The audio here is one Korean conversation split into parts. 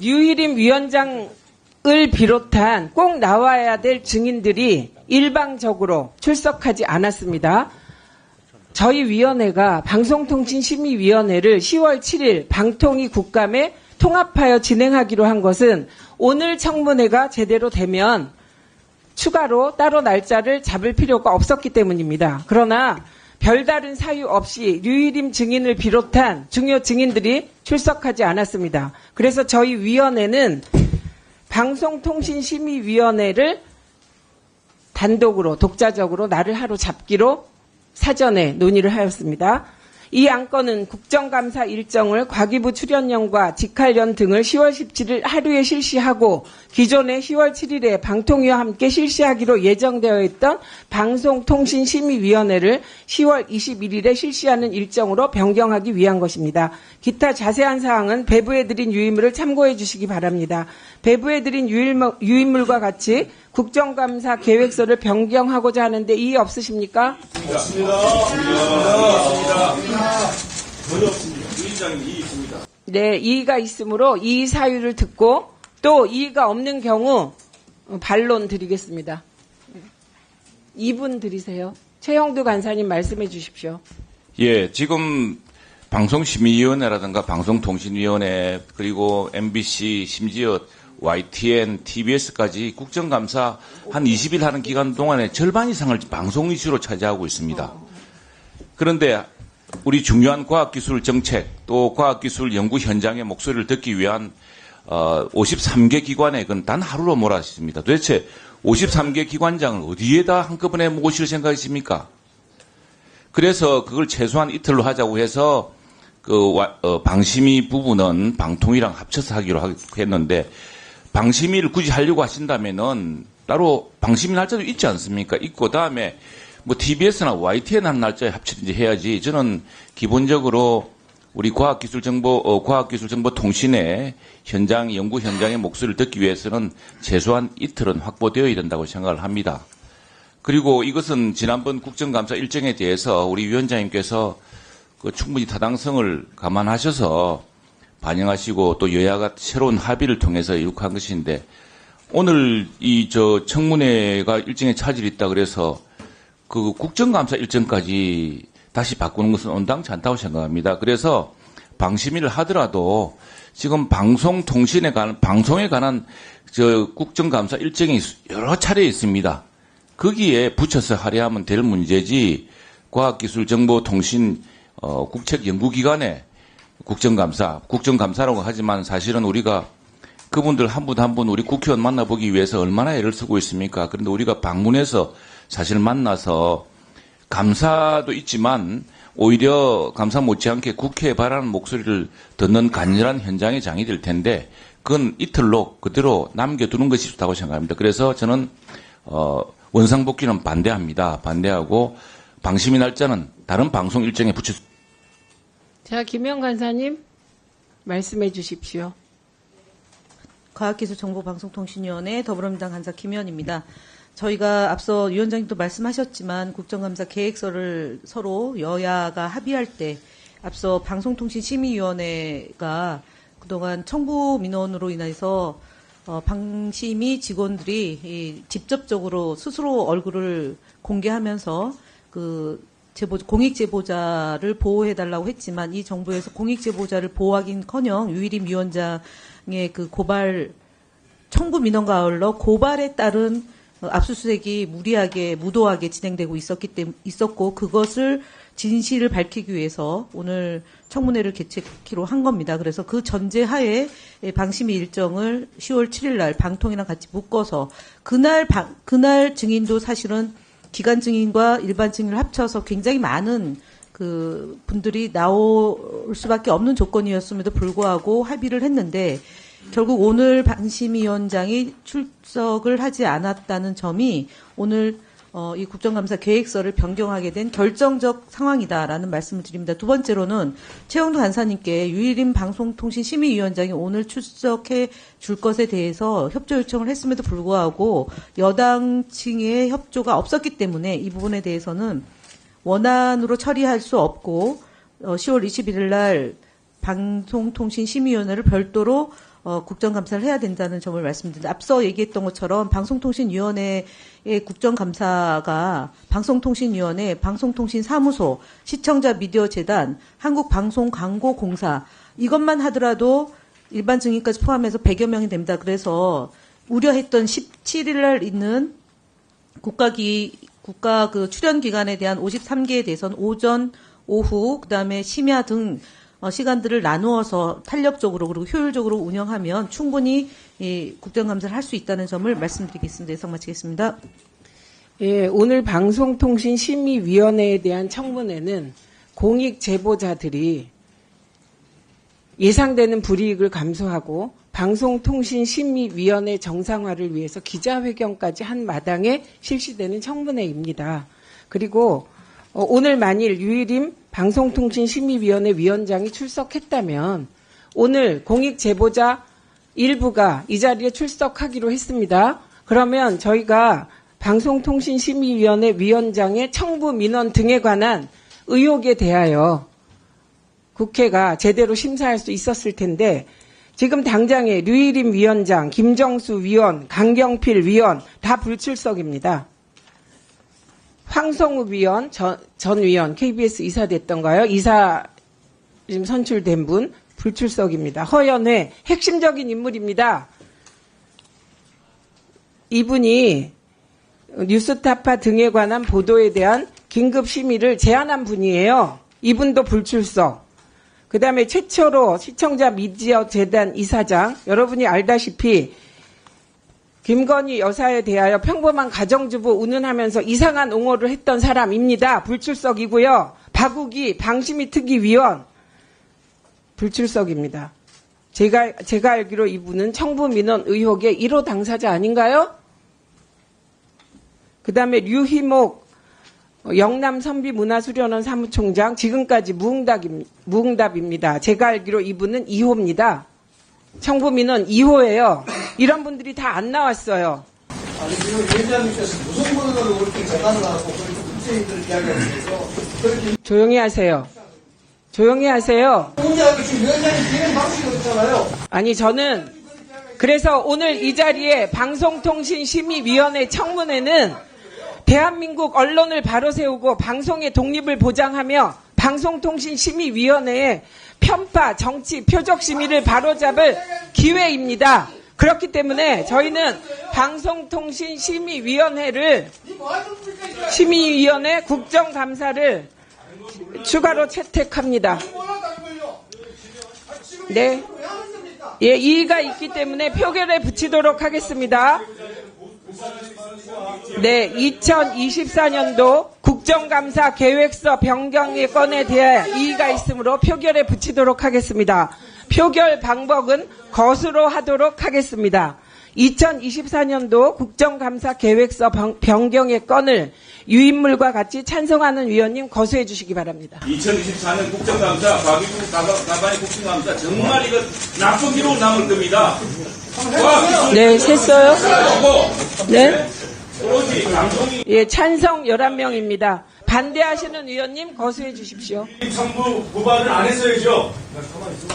유일임 위원장을 비롯한 꼭 나와야 될 증인들이 일방적으로 출석하지 않았습니다. 저희 위원회가 방송통신심의위원회를 10월 7일 방통위 국감에 통합하여 진행하기로 한 것은 오늘 청문회가 제대로 되면 추가로 따로 날짜를 잡을 필요가 없었기 때문입니다. 그러나 별다른 사유 없이 류일임 증인을 비롯한 중요 증인들이 출석하지 않았습니다. 그래서 저희 위원회는 방송통신심의위원회를 단독으로 독자적으로 날을 하루 잡기로 사전에 논의를 하였습니다. 이 안건은 국정감사 일정을 과기부 출연연과 직할연 등을 10월 17일 하루에 실시하고 기존의 10월 7일에 방통위와 함께 실시하기로 예정되어 있던 방송통신심의위원회를 10월 21일에 실시하는 일정으로 변경하기 위한 것입니다. 기타 자세한 사항은 배부해드린 유의물을 참고해 주시기 바랍니다. 배부해드린 유의물과 같이 국정감사 계획서를 변경하고자 하는데 이의 없으십니까? 없습니다. 전혀 없습니다. 위원장님 이의 있습니다. 네, 이의가 있으므로 이의 사유를 듣고 또 이의가 없는 경우 반론 드리겠습니다. 2분 드리세요. 최형두 간사님 말씀해 주십시오. 예, 지금 방송심의위원회라든가 방송통신위원회 그리고 MBC 심지어 YTN, TBS까지 국정감사 한 20일 하는 기간 동안에 절반 이상을 방송 이슈로 차지하고 있습니다. 그런데 우리 중요한 과학기술 정책 또 과학기술 연구 현장의 목소리를 듣기 위한 53개 기관에 그건 단 하루로 몰아쳤습니다. 도대체 53개 기관장을 어디에다 한꺼번에 모실 생각이십니까? 그래서 그걸 최소한 이틀로 하자고 해서 방심위 부분은 방통위랑 합쳐서 하기로 했는데 방심위를 굳이 하려고 하신다면은 따로 방심위 날짜도 있지 않습니까? 있고 다음에 뭐 TBS나 YTN 한 날짜에 합치든지 해야지. 저는 기본적으로 우리 과학기술정보통신의 연구 현장의 목소리를 듣기 위해서는 최소한 이틀은 확보되어야 된다고 생각을 합니다. 그리고 이것은 지난번 국정감사 일정에 대해서 우리 위원장님께서 충분히 타당성을 감안하셔서 반영하시고 또 여야가 새로운 합의를 통해서 이룩한 것인데 오늘 청문회가 일정에 차질이 있다 그래서 그 국정감사 일정까지 다시 바꾸는 것은 온당치 않다고 생각합니다. 그래서 방심위를 하더라도 지금 방송에 관한 국정감사 일정이 여러 차례 있습니다. 거기에 붙여서 할애하면 될 문제지 과학기술정보통신 국책연구기관에 국정감사라고 하지만 사실은 우리가 그분들 한 분 한 분 우리 국회의원 만나보기 위해서 얼마나 애를 쓰고 있습니까? 그런데 우리가 방문해서 사실 만나서 감사도 있지만 오히려 감사 못지않게 국회에 바라는 목소리를 듣는 간절한 현장의 장이 될 텐데 그건 이틀로 그대로 남겨두는 것이 좋다고 생각합니다. 그래서 저는 원상복귀는 반대합니다. 반대하고 방심위 날짜는 다른 방송 일정에 붙여. 자, 김영 간사님 말씀해 주십시오. 과학기술정보방송통신위원회 더불어민주당 간사 김의원입니다. 저희가 앞서 위원장님도 말씀하셨지만 국정감사 계획서를 서로 여야가 합의할 때 앞서 방송통신심의위원회가 그동안 청구 민원으로 인해서 방심위 직원들이 직접적으로 스스로 얼굴을 공개하면서 공익 제보자를 보호해달라고 했지만 이 정부에서 공익 제보자를 보호하긴커녕 유일임 위원장의 그 고발 청구 민원과 아울러 고발에 따른 압수수색이 무도하게 진행되고 있었고 그것을 진실을 밝히기 위해서 오늘 청문회를 개최키로 한 겁니다. 그래서 그 전제하에 방심위 일정을 10월 7일 날 방통이랑 같이 묶어서 그날 증인도 사실은 기관 증인과 일반 증인을 합쳐서 굉장히 많은 분들이 나올 수밖에 없는 조건이었음에도 불구하고 합의를 했는데 결국 오늘 방심위원장이 출석을 하지 않았다는 점이 오늘 이 국정감사 계획서를 변경하게 된 결정적 상황이다라는 말씀을 드립니다. 두 번째로는 최형두 간사님께 유일임 방송통신심의위원장이 오늘 출석해 줄 것에 대해서 협조 요청을 했음에도 불구하고 여당층의 협조가 없었기 때문에 이 부분에 대해서는 원안으로 처리할 수 없고 10월 21일 날 방송통신심의위원회를 별도로 국정감사를 해야 된다는 점을 말씀드립니다. 앞서 얘기했던 것처럼 방송통신위원회의 국정감사가 방송통신위원회, 방송통신사무소, 시청자 미디어재단, 한국방송광고공사 이것만 하더라도 일반 증인까지 포함해서 100여 명이 됩니다. 그래서 우려했던 17일 날 있는 국가 그 출연 기간에 대한 53개에 대해서는 오전, 오후, 그다음에 심야 등 시간들을 나누어서 탄력적으로 그리고 효율적으로 운영하면 충분히 이 국정감사를 할 수 있다는 점을 말씀드리겠습니다. 이상 마치겠습니다. 예, 오늘 방송통신심의위원회에 대한 청문회는 공익 제보자들이 예상되는 불이익을 감수하고 방송통신심의위원회 정상화를 위해서 기자회견까지 한 마당에 실시되는 청문회입니다. 그리고 오늘 만일 유일임 방송통신심의위원회 위원장이 출석했다면 오늘 공익제보자 일부가 이 자리에 출석하기로 했습니다. 그러면 저희가 방송통신심의위원회 위원장의 청부 민원 등에 관한 의혹에 대하여 국회가 제대로 심사할 수 있었을 텐데 지금 당장에 류일임 위원장, 김정수 위원, 강경필 위원 다 불출석입니다. 황성우 위원, 전 위원, KBS 이사 됐던가요? 이사 지금 선출된 분 불출석입니다. 허연회 핵심적인 인물입니다. 이분이 뉴스타파 등에 관한 보도에 대한 긴급 심의를 제안한 분이에요. 이분도 불출석. 그다음에 최초로 시청자 미디어 재단 이사장, 여러분이 알다시피 김건희 여사에 대하여 평범한 가정주부 운운하면서 이상한 옹호를 했던 사람입니다. 불출석이고요. 박우기 방심위 특위위원 불출석입니다. 제가 알기로 이분은 청부민원 의혹의 1호 당사자 아닌가요? 그다음에 류희목 영남선비문화수련원 사무총장 지금까지 무응답입니다. 제가 알기로 이분은 2호입니다. 청부민원 2호예요. 이런 분들이 다 안 나왔어요. 아니, 지금 위원장님께서 무슨 보도를 그렇게 재단을 하고 그렇게 국제인들 이야기하면서 그렇게 조용히 하세요. 조용히 하세요. 공개하게 지금 위원장님 진행 방식이 없잖아요. 아니 저는 그래서 오늘 이 자리에 방송통신심의위원회 청문회는 대한민국 언론을 바로 세우고 방송의 독립을 보장하며 방송통신심의위원회의 편파, 정치, 표적 심의를 바로잡을 기회입니다. 그렇기 때문에 저희는 방송통신심의위원회를 심의위원회 국정감사를 추가로 채택합니다. 네, 예, 이의가 있기 때문에 표결에 붙이도록 하겠습니다. 네, 2024년도 국정감사 계획서 변경의 건에 대해 이의가 있으므로 표결에 붙이도록 하겠습니다. 표결 방법은 거수로 하도록 하겠습니다. 2024년도 국정감사 계획서 변경의 건을 유인물과 같이 찬성하는 위원님 거수해 주시기 바랍니다. 2024년 국정감사, 가반의 국정감사 정말 이거 나쁜 기록 남을 겁니다. 네, 셌어요? 네? 오로지 방송이 예, 찬성 11명입니다. 반대하시는 위원님 거수해 주십시오. 정부 고발을 안 했어야죠.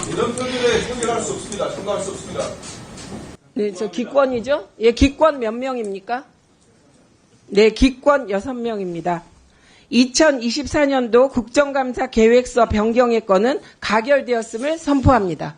이런 표결에 표결할 수 없습니다. 참가할 수 없습니다. 네, 저 기권이죠? 예, 기권 몇 명입니까? 네, 기권 6명입니다. 2024년도 국정감사 계획서 변경의 건은 가결되었음을 선포합니다.